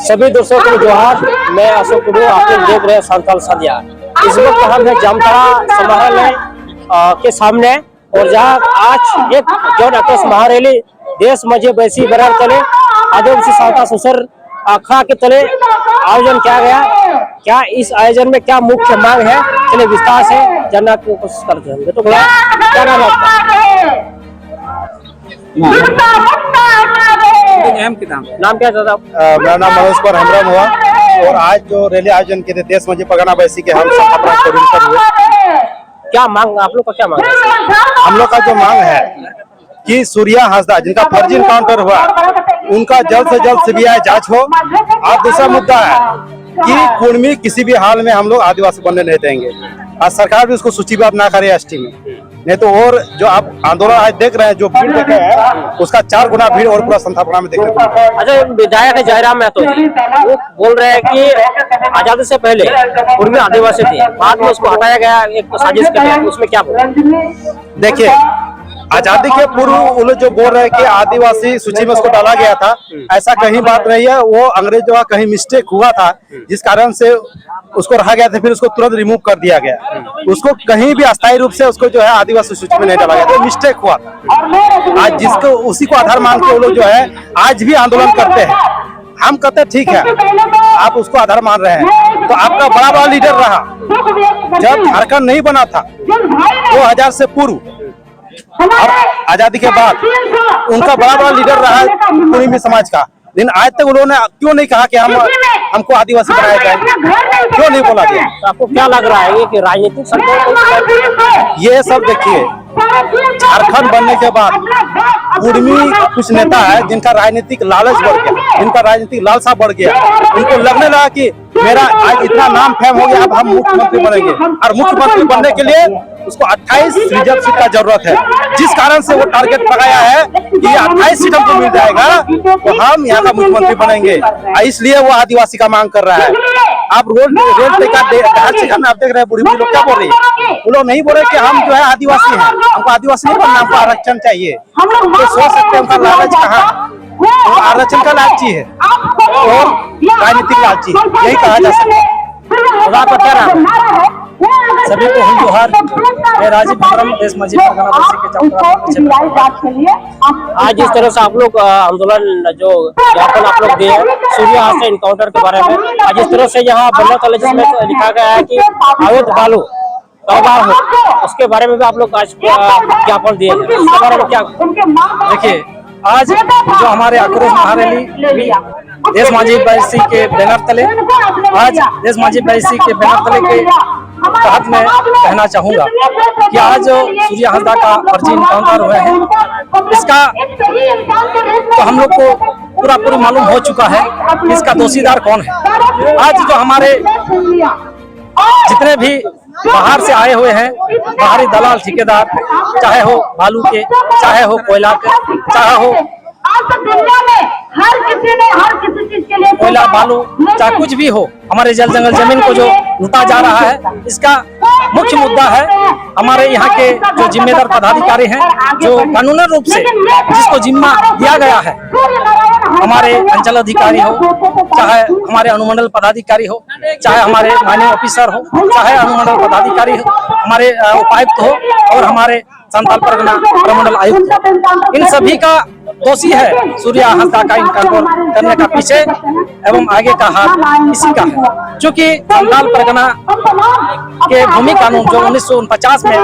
सभी दर्शकों को जोहार। मैं अशोक टुडू, आप देख रहे हैं संताल सदिया। इस वक्त हम हैं जामताड़ा समाहरणालय के सामने, और जहां आज एक जन आक्रोश महारैली देश मजे बैसी बरार तले आदिवासी सावता सुसर अखड़ा के तले आयोजन किया गया। क्या इस आयोजन में क्या मुख्य मांग है, चलिए विस्तार से जानने की कोशिश करते हैं। तो क्या नाम है आपका? नाम क्या था? मेरा नाम मनोज कुमार हेम्ब्रम हुआ। और आज जो रैली आयोजन किए थे देश मजे परगना बैसी के, हम सब अपना कोऑर्डिनेटर हुए। क्या मांग आप लोग का, क्या मांग है? हम लोग का जो मांग है कि सूर्या हांसदा जिनका फर्जी एनकाउंटर हुआ, उनका जल्द से जल्द सीबीआई जांच हो। और दूसरा मुद्दा है कि कुर्मी किसी भी हाल में हम लोग आदिवासी बनने नहीं देंगे। आज सरकार भी उसको सूचीबद्ध ना करे एसटी में, नहीं तो और जो आप आंदोलन आज देख रहे हैं, जो भीड़ देखे हैं, उसका 4 गुना भीड़ और पूरा संथापना में देखने को। अच्छा, विधायक जयराम महतो वो बोल रहे हैं कि आजादी से पहले कुर्मी आदिवासी थे, बाद में उसको हटाया गया एक साजिश के तहत, उसमें क्या बोल? देखिए, आजादी के पूर्व वो लोग जो बोल रहे हैं कि आदिवासी सूची में उसको डाला गया था, ऐसा कहीं बात नहीं है। वो अंग्रेजों का कहीं मिस्टेक हुआ था, जिस कारण से उसको रखा गया था, फिर उसको तुरंत रिमूव कर दिया गया। उसको कहीं भी अस्थायी रूप से उसको जो है आदिवासी सूची में नहीं डाला गया, तो मिस्टेक हुआ था। आज जिसको उसी को आधार मान के वो लोग जो है आज भी आंदोलन करते हैं। हम कहते हैं ठीक है, आप उसको आधार मान रहे हैं, तो आपका बड़ा बड़ा लीडर रहा जब झारखंड नहीं बना था 2000 से पूर्व और आजादी के बाद, उनका बड़ा बड़ा लीडर रहा है कुर्मी समाज का। लेकिन आज तक उन्होंने क्यों नहीं कहा कि हमको आदिवासी बनाया जाए, क्यों नहीं बोला गया? तो आपको क्या लग रहा है कि राजनीतिक संकट? ये सब देखिए, झारखंड बनने के बाद कुर्मी कुछ नेता है जिनका राजनीतिक लालच बढ़ गया, जिनका राजनीतिक लालसा बढ़ गया। उनको लगने लगा कि मेरा आज इतना नाम फेम हो गया, अब हम मुख्यमंत्री बनेंगे। और मुख्यमंत्री बनने के लिए उसको 28 रिजर्व सीट का जरूरत है, जिस कारण से वो टारगेट लगाया है कि ये 28 सीट हमको मिल जाएगा तो हम यहाँ का मुख्यमंत्री बनेंगे। इसलिए वो आदिवासी का मांग कर रहा है। आप रेल आप देख रहे हैं, बुढ़ी लोग क्या बोल रही है? वो लोग नहीं बोल रहे कि हम जो है आदिवासी हैं, हमको आदिवासी नहीं बनना, हमको आरक्षण चाहिए। तो सोच सकते हैं उनका लालच कहाँ, आरक्षण का लालची है और राजनीतिक लालची, यही कहा जा सकता है। आपका क्या नाम है? सभी को हिंद जोहार। मैं राजीव हेम्ब्रम, देश मजे परगना बैसी के आज इस तरह से आप लोग आंदोलन जो ज्ञापन आप लोग दिए सूर्या हांसदा इनकाउंटर के बारे में, आज इस तरह से यहाँ बनना तले जिसमें लिखा गया है कि अवैध बालू कारोबार हो, उसके बारे में भी आप लोग आज ज्ञापन दिए हैं, उसके बारे में क्या? देखिए, आज जो हमारे आक्रोश महारैली देश मजे बैसी के बैनर तले, आज देश मजे बैसी के बैनर तले के तहत मैं कहना चाहूंगा कि आज सूर्या हांसदा का फर्जी इनकाउंटर हुआ है, इसका तो हम लोग को पूरा मालूम हो चुका है कि इसका दोषीदार कौन है। आज जो हमारे जितने भी बाहर से आए हुए हैं, बाहरी दलाल ठेकेदार, चाहे हो बालू के, चाहे हो कोयला के, चाहे हो कोयला बालू, चाहे कुछ भी हो, हमारे जल जंगल जमीन को जो लूटा जा रहा है, इसका मुख्य मुद्दा है हमारे यहाँ के जो जिम्मेदार पदाधिकारी हैं, जो कानूनी रूप से जिसको जिम्मा दिया गया है, हमारे अंचल अधिकारी हो, चाहे हमारे अनुमंडल पदाधिकारी हो, चाहे हमारे माइनिंग ऑफिसर हो, चाहे अनुमंडल पदाधिकारी हो, हमारे उपायुक्त हो और हमारे संताल परगना प्रमंडल आयुक्त, इन सभी का दोषी है सूर्या हांसदा का इनकाउंटर करने का पीछे एवं आगे का हाथ इसी का है। चूंकि संताल परगना के भूमि कानून जो 1949 में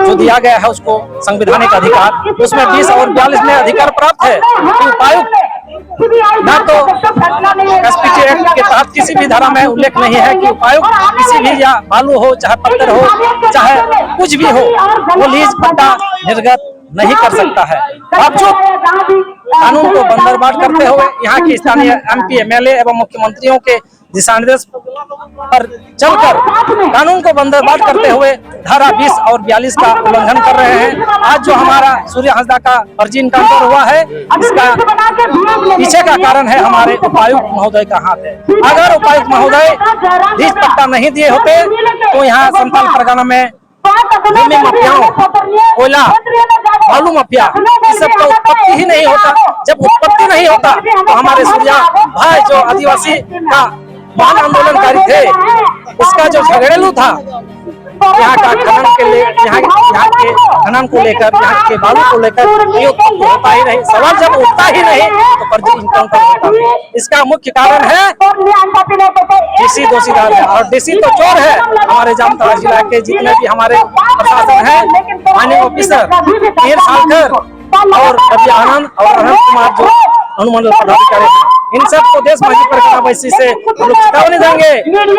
जो दिया गया है उसको संवैधानिक अधिकार, उसमें 20 और 42 में अधिकार प्राप्त है कि उपायुक्त न तो एसपीटी एक्ट के तहत किसी भी धारा में उल्लेख नहीं है कि उपायुक्त किसी भी या बालू हो, चाहे पत्थर हो, चाहे कुछ भी हो, वो लीज पट्टा निर्गत नहीं कर सकता है। बावजूद कानून को बंदरबाट करते हुए यहाँ के स्थानीय एमपी, एमएलए एवं मुख्यमंत्रियों के दिशा निर्देश पर चलकर कानून को बंदरबाट करते हुए धारा 20 और 42 का उल्लंघन कर रहे हैं। आज जो हमारा सूर्या हांसदा का फर्जी इनकाउंटर हुआ है, इसका पीछे का कारण है हमारे उपायुक्त महोदय का हाथ है। अगर उपायुक्त महोदय लीज पट्टा नहीं दिए होते तो यहाँ संताल परगना में भूमि माफियाओं, कोयला बालू माफिया, इस सब का उत्पत्ति ही नहीं होता। जब उत्पत्ति नहीं होता तो हमारे सूर्या भाई जो आदिवासी का महान आंदोलनकारी थे, उसका जो झगड़ेलू था यहाँ का खनन के लिए, यहाँ के खनन को लेकर, यहाँ के बालू को लेकर, ये उत्पत्ति होता ही नहीं। सवाल जब उठता ही नहीं तो फर्जी इनकाउंटर होता है। इसका मुख्य कारण है डीसी दोषीदार है, और डीसी तो चोर है। हमारे जामताड़ा जिला के जितने भी हमारे प्रशासन है, माननीय ऑफिसर वीर सालकर और रवि आनंद और अनंत कुमार जो अनुमंडल पदाधिकारी हैं, इन सबको देश माजी परिक्रमा बैसी से हम लोग चेतावनी देंगे,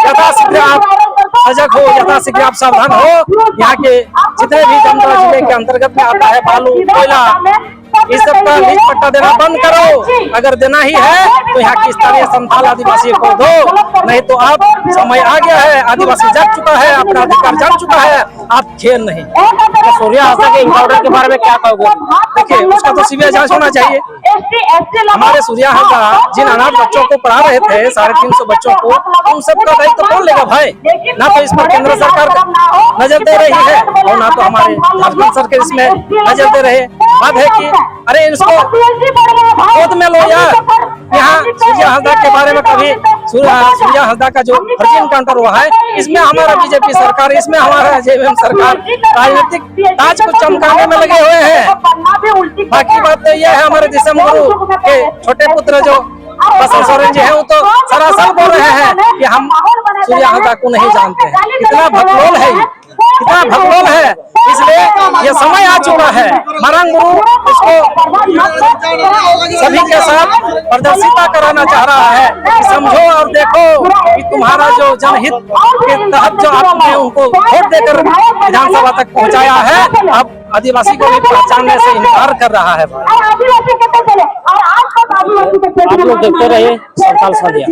यथाशीघ्र आप सजग हो, यथाशीघ्र आप सावधान हो। यहाँ के जितने भी जामताड़ा जिले के अंतर्गत में आता है बालू, कोयला, इस सब का लीज पट्टा देना बंद करो। अगर देना ही है तो यहाँ की स्थानीय संथाल आदिवासी को दो, नहीं तो अब समय आ गया है, आदिवासी जाग चुका है, अपना अधिकार जान चुका है, आप खेल नहीं। तो सूर्या हाजदा के इनकाउंटर के बारे में क्या कहोगे? देखिए, उसका तो सीबीआई जांच होना चाहिए। हमारे सूर्या हाजदा जिन अनाथ बच्चों को पढ़ा रहे थे, 350 बच्चों को, उन सबका दायित्व कौन लेगा भाई? ना तो इस पर केंद्र सरकार नजर दे रही है और ना तो हमारे झारखंड सरकार इसमें नजर दे रहे। बात है कि अरे इसको गोद में लो यार। यहाँ सूर्या हाजदा के बारे में कभी सूर्या हाजदा का जो फर्जी इनकाउंटर हुआ है, इसमें हमारा बीजेपी सरकार, इसमें हमारा जेएमएम सरकार राजनीतिक ताज को चमकाने में लगे हुए हैं। बाकी बात तो यह है, हमारे दिसम गुरु के छोटे पुत्र जो बसंत सोरेन जी है, वो तो सरासर बोल रहे हैं कि हम सूर्या हाजदा को नहीं जानते हैं। कितना भगलोल है ये, कितना भगलोल है। इसलिए ये समय आ चुका है, मरंग गुरु इसको सभी के साथ प्रदर्शिता कराना चाह रहा है कि समझो और देखो कि तुम्हारा जो जनहित के तहत जो आपने उनको वोट देकर विधानसभा तक पहुंचाया है, अब आदिवासी को भी पहचानने से इनकार कर रहा है। आप लोग देखते रहिए संथाल संध्या।